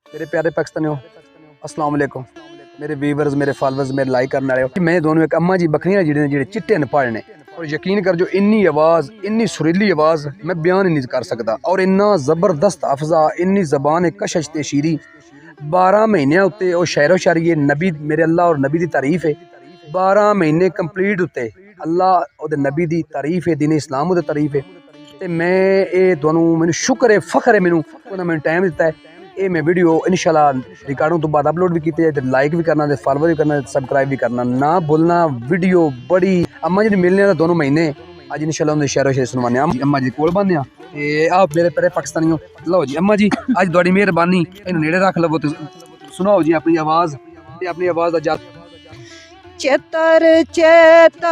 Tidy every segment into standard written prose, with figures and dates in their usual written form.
मेरे प्यारे पाकिस्तानियों, अस्सलाम वालेकुम। मेरे व्यूवर्स, मेरे फॉलोअर्स, मेरे लाइक करने वाले, मैं दोनों एक अम्मा जी बकरियां जिहड़े चिट्टे न पाले ने, और यकीन कर जो इन्नी आवाज़, इन्नी सुरीली आवाज़ मैं बयान ही नहीं कर सकता, और इन्ना ज़बरदस्त अफजा, इन्नी ज़बान कशश ते शीरी 12 महीनों उत्ते और शायरो शायरी नबी मेरे अल्लाह और नबी की तारीफ है। 12 महीने कंप्लीट उत्ते अल्लाह और नबी की तारीफ है, दीन इस्लाम की तारीफ है। तो मैं ये दोनों मैंने शुक्र है, फख्र है, मैंने टाइम दिता है। ये मैं वीडियो इंशाल्लाह रिकॉर्डिंग तो बाद अपलोड भी की है, लाइक भी करना, फॉलो भी करना, सब्सक्राइब भी करना ना भूलना। वीडियो बड़ी अम्मा जी मिलने दोनों महीने अज इंशाल्लाह उन्हें शहरों शेर सुनवाने अम्मा जी कोल बंदे आप मेरे प्यारे पाकिस्तानियों। लो जी अम्मा जी अज थोड़ी मेहरबानी इन्हू नेड़े रख लवो तो सुनाओ जी अपनी आवाज़ का चेतर चेत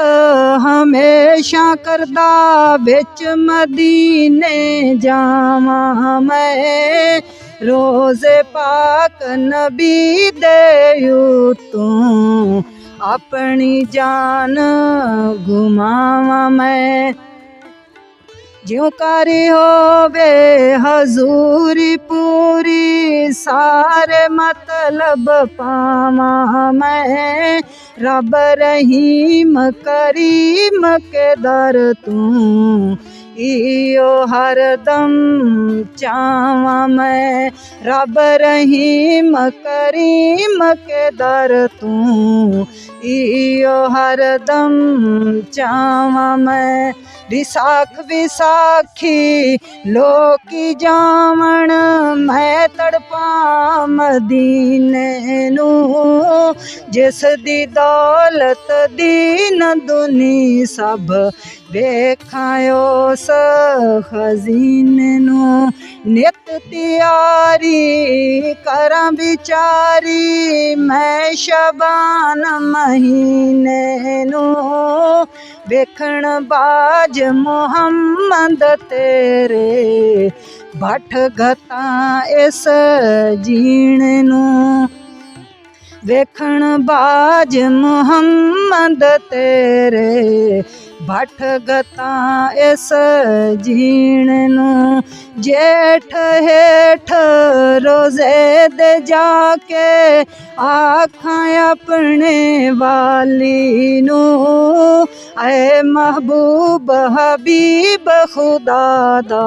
हमेशा करदा बिच मदीने जावा मैं, रोज़े पाक नबी दे तू अपनी जान घुमावा मैं। ज्यों करी होवे हजूरी पूरी सारे मतलब पावा मैं, रब रहीम करीम के दर तू इयो हरदम चावा मैं, रब रहीम करीम के दर तू इयो हरदम चावा मैं। विसाख विसाखी लोकी जावण मैं तड़पा मदीने नू, जिस दी दौलत दीन दुनी सब वेखायो स खजीने नू। नित तैयारी करा बिचारी मैं शबान महीने नू, वेखण बाज मुहम्मद तेरे भट गता इस जीण नू, वेखण बाज मुहम्मद तेरे भट गता इस जीण नू। जेठ हेठ रोज़े दे जाके आखां अपने वाली नू, ऐ महबूब हबीब खुदा दा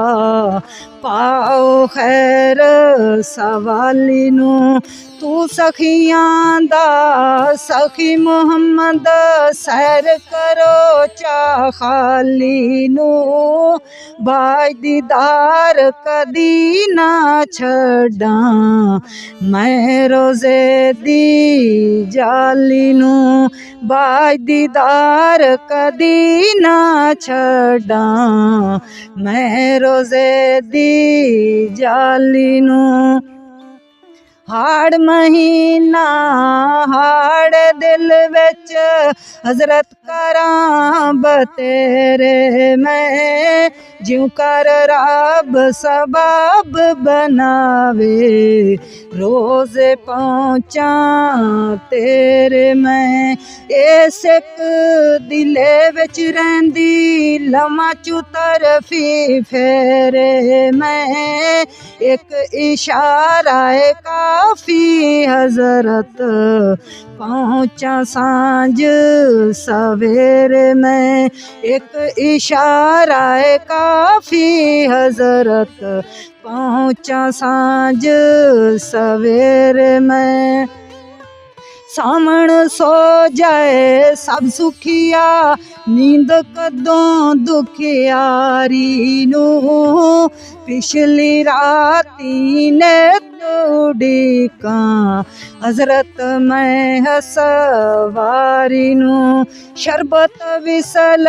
पाओ खैर सवाली नू। तू सखियां दा सखी मुहम्मद सैर करो चा खाली नू, बाज दीदार कदी ना छड़ा मैं रोज़े दी जाली नू, बाज दीदार कदी ना छड़ा मैं रोज़े दी जाली नू। हाड़ महीना हाड़ दिल विच हजरत करां बतेरे मैं, ज्यों कर रब सबब बनावे रोज़े पहुँचा तेरे मैं। इस एक दिले विच रहिंदी लम्हा चू तरफी फेरे मैं, एक इशारा काफी हजरत पहुँचा सांझ सवेरे मैं, एक इशारा काफी हजरत पहुँचा सांझ सवेरे मैं। सामण सो जाए सब सुखिया नींद कदों दुखियारी नू, पिछली राती ने उड़ीका हजरत मैं हसवारी नू, शरबत विसल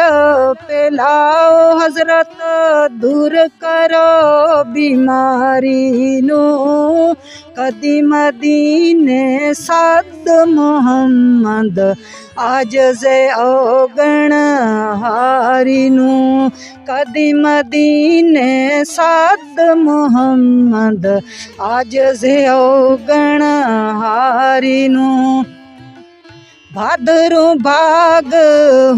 पिलाओ हजरत दूर करो बीमारी नू, कदी मदीने सद मोहम्मद आज जे औगण हारी नू, कदी मदीने सद मोहम्मद आज जे औगण हारी नू। भादरू भाग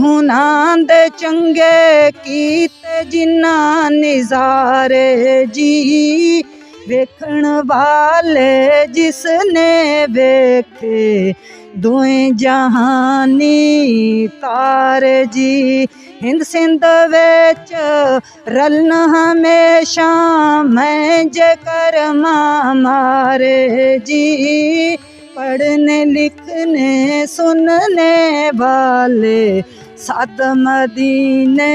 हुनां दे चंगे कीते जिन्ना निजारे जी, वेखण वाले जिसने वेखे दुए जहानी तारे जी हिंद सिंध विच रलन हमेशा मैं जेकर मारे जी पढ़ने लिखने सुनने वाले सात मदीने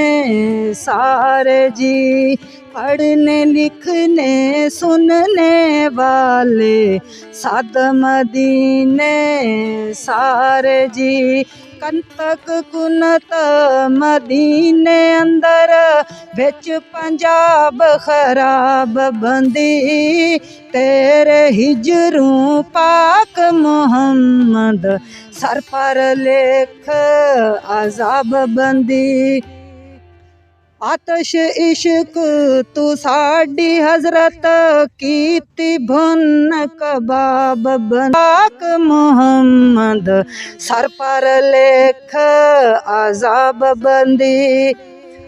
सारे जी पढ़ने लिखने सुनने वाले सात मदीने सारे जी कंतक कुनत मदीने अंदर बिच पंजाब खराब बंदी तेरे हिजरू पाक मोहम्मद सर पर लेख अजाब बंदी आतश इश्क तू साडी हजरत कीती भुन कबाब पाक मोहम्मद सर पर लेख अजाब बंदी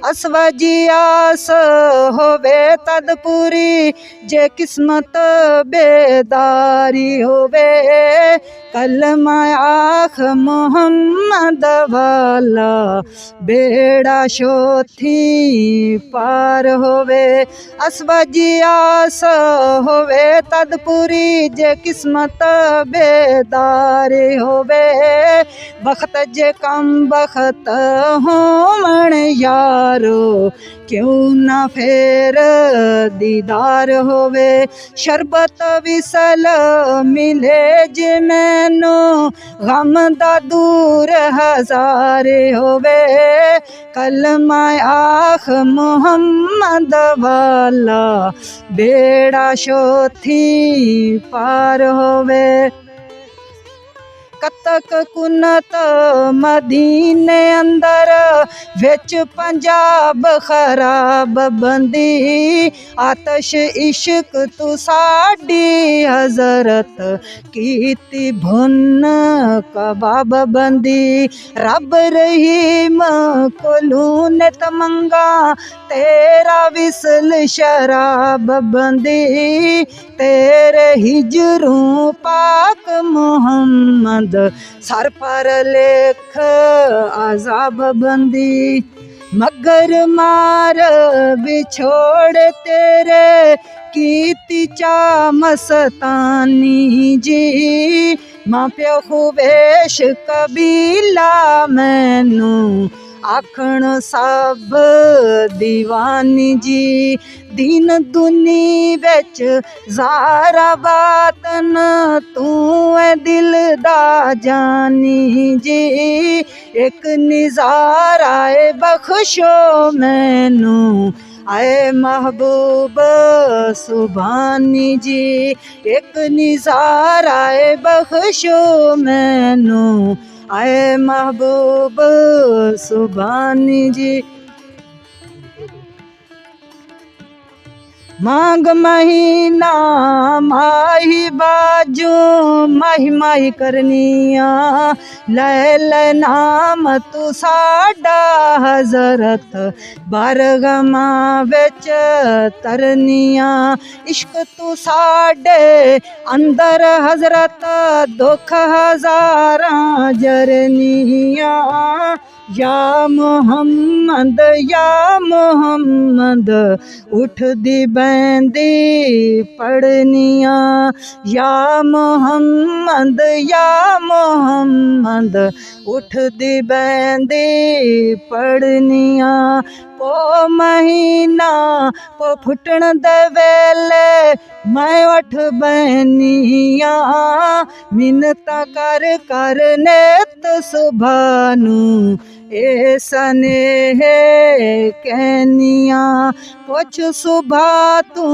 असवाजी आस होवे तद पूरी जे किस्मत बेदारी होवे कलमा आख मोहम्मद वाला बेड़ा शोथी पार होवे असवाजी आस होवे तद पूरी जे किस्मत बेदारी होवे बख्त जे कम बख्त होमण यारो क्यों ना फेर दीदार होवे शरबत विसल मिले जे मैनू गम दा दूर हजारे होवे कलमा आख मोहम्मद वाला बेड़ा शोथी पार होवे कतक कुनत मदीने अंदर विच पंजाब खराब बंदी आतश इश्क तू साडी हजरत कीती भुन कबाब बंदी रब रहीम कोलू नित मंगा तेरा विसल शराब बंदी तेरे हिजरू पाक मोहम्मद सर पर लेख अजाब बंदी मगर मार बिछोड़ तेरे कीती चा मस्तानी जी माँ प्यो खुवेश कबीला मैनू आखण सब दीवानी जी दीन दुनी विच ज़ारा बातन तू है दिल दा जानी जी एक निज़ारा है बख्शो मैनू आए महबूब सुभानी जी एक निज़ारा है बख्शो मैनू आए महबूब सुभानी जी मांग महीना माही बाजू माही माही करनिया लैल नाम तू साडा हजरत बारगमा विच तरनिया इश्क तू साडे अंदर हजरत दुख हजारां जरनिया या मोहम्मद उठ दी बैंदी पढ़निया या मोहम्मद उठ दी बैंदी पढ़निया पो महीना पो फुटण दे वेले मैं उठ बहनिया मिन्नता कर कर नेत सुभानू ए सनेह कहनिया पुछ सुबह तू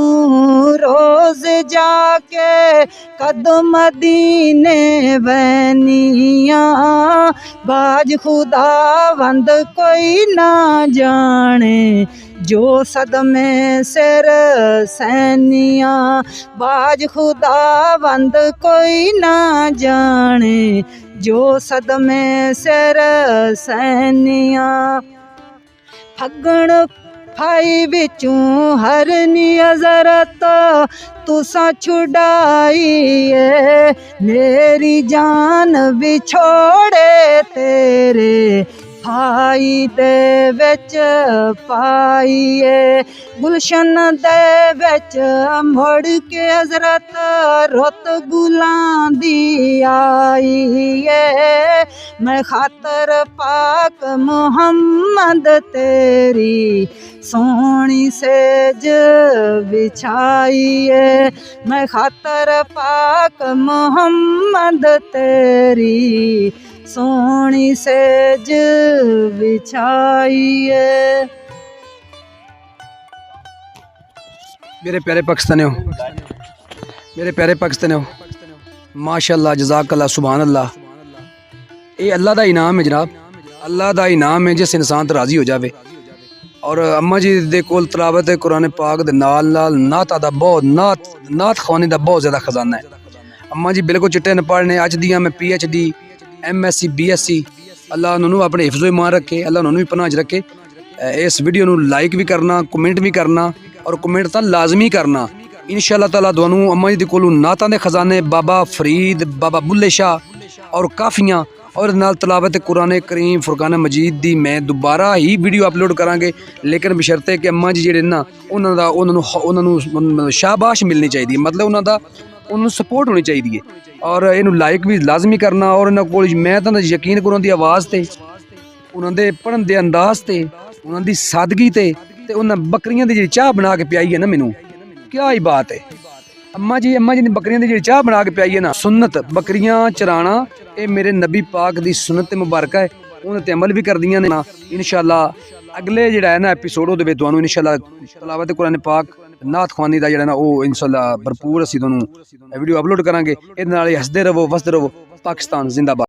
रोज जाके कदम मदीने बहनिया बाज खुदा वंद कोई ना जाने जो सदमे सिर सैनिया बाज खुदा वंद कोई ना जाने जो सदमे सिर सैनिया फगण फाई बिचूं हरनी हजरत तुसा छुड़ाइए मेरी जान बिछोड़े तेरे फाई दे विच पाइए गुलशन दे विच मुड़ के हजरत रुत गुलां दी आईए मैं खातर पाक मुहम्मद तेरी सोहनी सेज बिछाइए मैं खातर पाक मुहम्मद तेरी सोहनी सेज बिछाइए। मेरे प्यारे पाकिस्तानियों, मेरे प्यारे पाकिस्तानियों, माशाअल्लाह, जज़ाकल्लाह, सुभान अल्लाह। ये अल्लाह दा इनाम है जनाब, अल्लाह दा इनाम है जिस इंसान तो राज़ी हो जावे। और अम्मा जी दे कोल तलावत कुरान पाक दे नाल नाल नाता दा बहुत नात खानी दा बहुत ज़्यादा खजाना है। अम्मा जी बिल्कुल चिट्टे न पढ़ने अज दियां मैं PhD MSc BSc अल्लाह उन्होंने अपने हिफ्ज़ो ईमान रखे, अल्लाह उन्होंने भी पनाह च रखे। इस वीडियो नू लाइक भी करना, कमेंट भी करना और कमेंट तो लाजमी करना। इंशाअल्लाह ताला तुहानू अम्मा जी दे कोलों नातां दे खजाने बाबा फरीद, बाबा बुल्ले शाह और काफियाँ और नाल तलावत कुरान करीम फुरकान मजीद दी मैं दोबारा ही वीडियो अपलोड करांगे, लेकिन बशर्ते कि अम्मा जी जेहड़े ना उन्होंने शाबाश मिलनी चाहिए, मतलब उन्होंने सपोर्ट होनी चाहिए और इनू लाइक भी लाजमी करना। और इन्होंने कोल मैं तो यकीन करूँ उन्होंने आवाज़ ते उन्होंने पढ़न दे अंदाज ते उन्होंने सादगी ते उन्हें बकरियां दी जी चाह बना के पियाई है ना, मैनू क्या ही बात है। अम्मा जी ने बकरियां दी जी चाह बना के पियाई है ना, सुन्नत बकरियां चराना ये मेरे नबी पाक दी सुन्नत मुबारक है, उन्हें ते अमल भी कर दियां ने ना। इंशाअल्लाह अगले जिहड़ा है ना एपीसोड उहदे विच तुहानू इंशाअल्लाह तलावत कुरान पाक नात खानी दा जिहड़ा ना वो इंशाअल्लाह भरपूर असीं तुहानू वीडियो अपलोड करांगे। इहदे नाल हसदे रवो, वसदे रवो। पाकिस्तान जिंदाबाद।